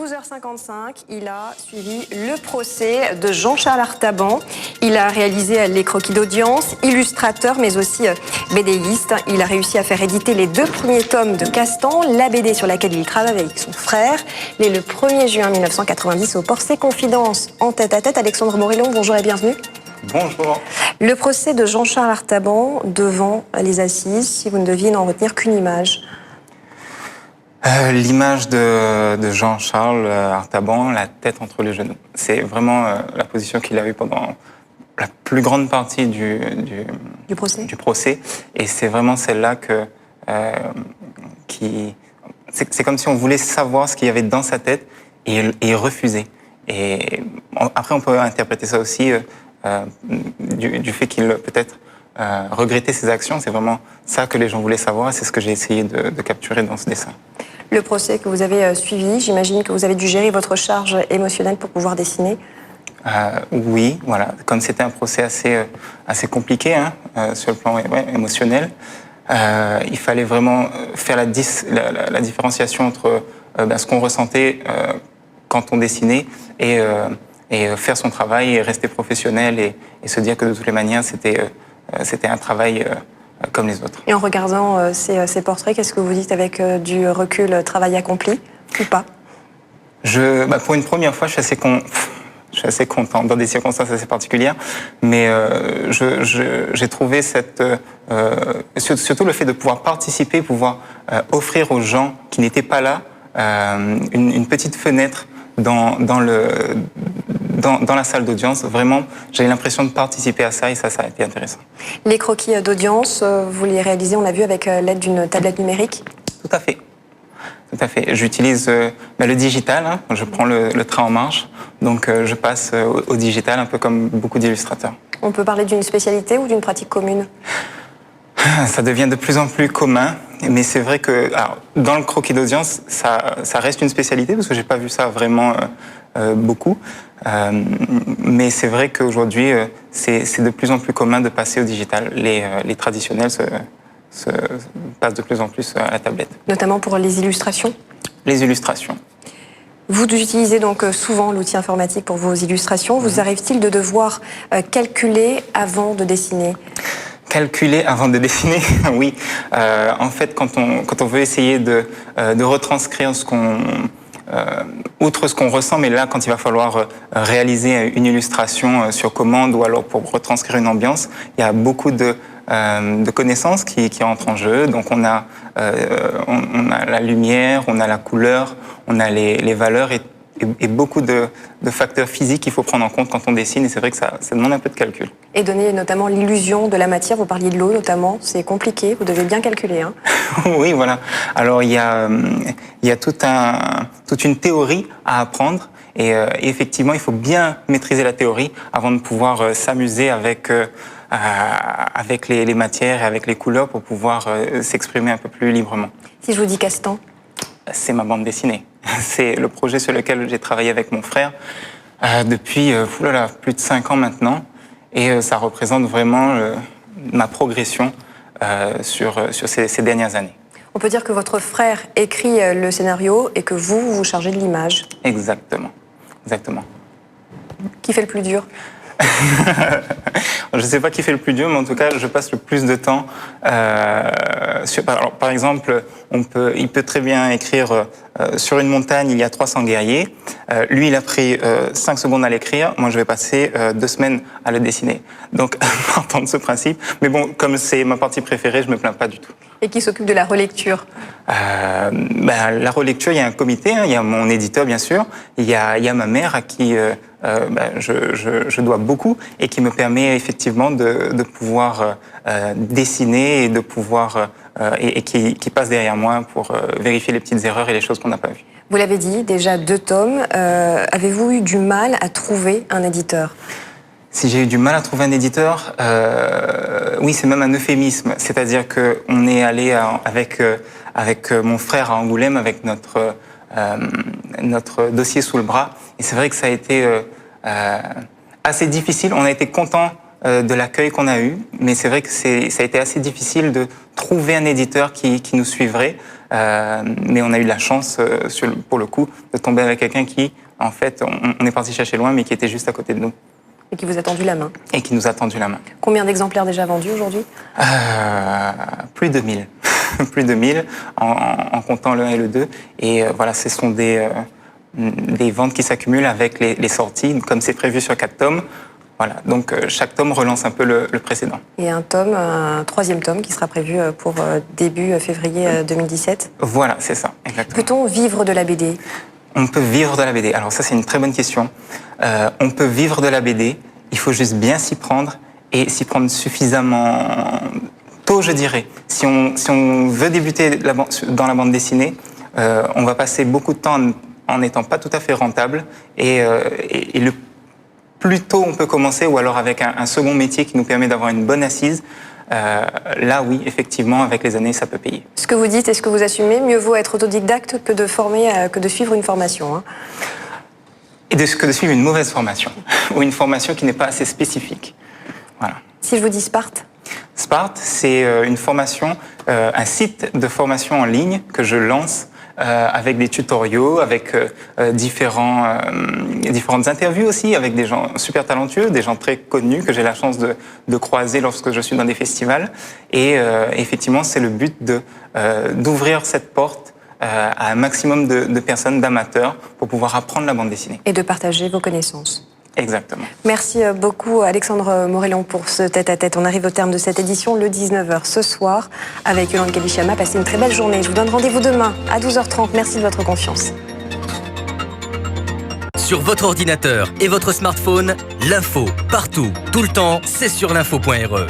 12h55, il a suivi le procès de Jean-Charles Artaban. Il a réalisé les croquis d'audience, illustrateur mais aussi BDiste. Il a réussi à faire éditer les 2 premiers tomes de Castan, la BD sur laquelle il travaille avec son frère. Il est le 1er juin 1990 au Porcé Confidence, en tête-à-tête. Alexandre Morillon, bonjour et bienvenue. Bonjour. Le procès de Jean-Charles Artaban devant les assises, si vous ne deviez n'en retenir qu'une image. L'image de Jean-Charles Artaban, la tête entre les genoux. C'est vraiment la position qu'il a eue pendant la plus grande partie du procès. Et c'est vraiment celle-là c'est comme si on voulait savoir ce qu'il y avait dans sa tête et refuser. Et après, on peut interpréter ça aussi du fait qu'il peut-être regrettait ses actions. C'est vraiment ça que les gens voulaient savoir. C'est ce que j'ai essayé de capturer dans ce dessin. Le procès que vous avez suivi, j'imagine que vous avez dû gérer votre charge émotionnelle pour pouvoir dessiner. Oui, voilà. Comme c'était un procès assez compliqué sur le plan émotionnel, il fallait vraiment faire la différenciation entre ce qu'on ressentait quand on dessinait et faire son travail et rester professionnel et se dire que de toutes les manières, c'était un travail comme les autres. Et en regardant ces portraits, qu'est-ce que vous dites avec du recul, travail accompli ou pas? Pour une première fois, je suis assez content dans des circonstances assez particulières, mais j'ai trouvé surtout le fait de pouvoir participer, pouvoir offrir aux gens qui n'étaient pas là une petite fenêtre dans la salle d'audience. Vraiment, j'avais l'impression de participer à ça et ça a été intéressant. Les croquis d'audience, vous les réalisez, on l'a vu, avec l'aide d'une tablette numérique? Tout à fait. Tout à fait. J'utilise le digital, je prends le train en marche, donc je passe au digital, un peu comme beaucoup d'illustrateurs. On peut parler d'une spécialité ou d'une pratique commune? Ça devient de plus en plus commun, mais c'est vrai que dans le croquis d'audience, ça reste une spécialité, parce que j'ai pas vu ça vraiment beaucoup. Mais c'est vrai qu'aujourd'hui, c'est de plus en plus commun de passer au digital. Les traditionnels se passent de plus en plus à la tablette. Notamment pour les illustrations? Les illustrations. Vous utilisez donc souvent l'outil informatique pour vos illustrations. Vous arrive-t-il de devoir calculer avant de dessiner? Calculer avant de dessiner, oui. En fait, quand on veut essayer de retranscrire outre ce qu'on ressent, mais là, quand il va falloir réaliser une illustration sur commande ou alors pour retranscrire une ambiance, il y a beaucoup de connaissances qui entrent en jeu. Donc on a la lumière, on a la couleur, on a les valeurs et beaucoup de facteurs physiques qu'il faut prendre en compte quand on dessine. Et c'est vrai que ça demande un peu de calcul. Et donner notamment l'illusion de la matière. Vous parliez de l'eau notamment, c'est compliqué, vous devez bien calculer. Oui, voilà. Alors il y a toute une théorie à apprendre. Et effectivement, il faut bien maîtriser la théorie avant de pouvoir s'amuser avec les matières et avec les couleurs pour pouvoir s'exprimer un peu plus librement. Si je vous dis Castan? C'est ma bande dessinée. C'est le projet sur lequel j'ai travaillé avec mon frère depuis plus de 5 ans maintenant. Et ça représente vraiment ma progression sur ces dernières années. On peut dire que votre frère écrit le scénario et que vous vous chargez de l'image. Exactement. Exactement. Qui fait le plus dur? Je ne sais pas qui fait le plus dur, mais en tout cas, je passe le plus de temps. Alors, par exemple, il peut très bien écrire sur une montagne, il y a 300 guerriers. Lui, il a pris 5 secondes à l'écrire. Moi, je vais passer 2 semaines à le dessiner. Donc, partant de ce principe. Mais bon, comme c'est ma partie préférée, je ne me plains pas du tout. Et qui s'occupe de la relecture? La relecture, il y a un comité, il y a mon éditeur, bien sûr. Il y a ma mère à qui je dois beaucoup et qui me permet effectivement de pouvoir dessiner et de pouvoir et qui passe derrière moi pour vérifier les petites erreurs et les choses qu'on n'a pas vues. Vous l'avez dit, déjà 2 tomes. Avez-vous eu du mal à trouver un éditeur? Si j'ai eu du mal à trouver un éditeur, oui, c'est même un euphémisme. C'est-à-dire qu'on est allé avec mon frère à Angoulême avec notre dossier sous le bras. Et c'est vrai que ça a été assez difficile. On a été contents de l'accueil qu'on a eu, mais c'est vrai que ça a été assez difficile de trouver un éditeur qui nous suivrait. mais on a eu de la chance, pour le coup, de tomber avec quelqu'un qui, en fait, on est parti chercher loin, mais qui était juste à côté de nous. Et qui vous a tendu la main. Et qui nous a tendu la main. Combien d'exemplaires déjà vendus aujourd'hui? Plus de 1000. Plus de 1000 en comptant le 1 et le 2. Et voilà, ce sont des ventes qui s'accumulent avec les sorties, comme c'est prévu sur 4 tomes. Voilà, donc chaque tome relance un peu le précédent. Et un 3e tome qui sera prévu pour début février 2017. Voilà, c'est ça, exactement. Peut-on vivre de la BD? On peut vivre de la BD. Alors ça, c'est une très bonne question. On peut vivre de la BD, il faut juste bien s'y prendre et s'y prendre suffisamment tôt, je dirais. Si on veut débuter dans la bande dessinée, on va passer beaucoup de temps en n'étant pas tout à fait rentable et le plus tôt on peut commencer, ou alors avec un second métier qui nous permet d'avoir une bonne assise, là oui, effectivement, avec les années, ça peut payer. Ce que vous dites et ce que vous assumez, mieux vaut être autodidacte que de suivre une formation. Hein. Et que de suivre une mauvaise formation, ou une formation qui n'est pas assez spécifique. Voilà. Si je vous dis Sparte? Sparte, c'est une formation, un site de formation en ligne que je lance avec des tutoriaux, avec différentes interviews aussi, avec des gens super talentueux, des gens très connus que j'ai la chance de croiser lorsque je suis dans des festivals. Et effectivement, c'est le but d'ouvrir cette porte à un maximum de personnes, d'amateurs, pour pouvoir apprendre la bande dessinée. Et de partager vos connaissances. Exactement. Merci beaucoup Alexandre Morellon pour ce tête-à-tête. On arrive au terme de cette édition, le 19h ce soir, avec Yolande Kabichama. Passez une très belle journée. Je vous donne rendez-vous demain à 12h30. Merci de votre confiance. Sur votre ordinateur et votre smartphone, l'info, partout, tout le temps, c'est sur l'info.re.